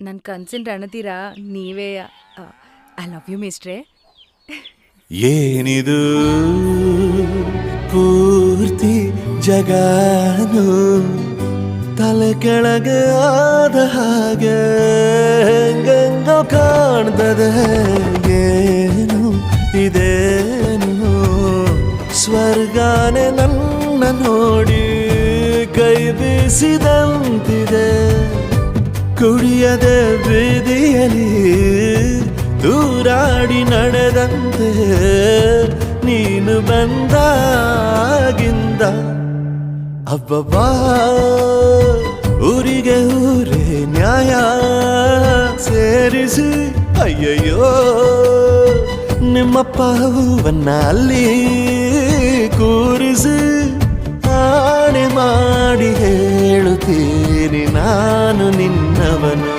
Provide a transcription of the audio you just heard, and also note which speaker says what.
Speaker 1: ನನ್ನ ಕನ್ಸಿನ ರಣತೀರ ನೀವೇ. ಐ ಲವ್ ಯು ಮಿಸ್ಟ್ರೆ.
Speaker 2: ಏನಿದು ಪೂರ್ತಿ ಜಗಾನು ತಲೆ ಕೆಳಗೆ ಆದ ಹಾಗೆ ಹೆಂಗೋ ಕಾಣ್ತದೆ. ಏನು ಇದೇನು ಸ್ವರ್ಗಾನೆ ನನ್ನ ನೋಡಿ ಕೈ ಬೀಸಿದಂತಿದೆ. ಕುಡಿಯದೆ ಬೀದಿಯಲ್ಲಿ ದೂರಾಡಿ ನಡೆದಂತೆ ನೀನು ಬಂದಾಗಿಂದ ಅಬ್ಬಬ್ಬಾ ಊರಿಗೆ ಊರೇ ನ್ಯಾಯ ಸೇರಿಸಿ ಅಯ್ಯಯ್ಯೋ ನಿಮ್ಮಪ್ಪ ಹೂವನ್ನ ಅಲ್ಲಿ ಕೂರಿಸಿ ಆಣೆ ಮಾಡಿ ಹೇಳುತ್ತೀನಿ ನಾನು ನಿನ್ನವನು.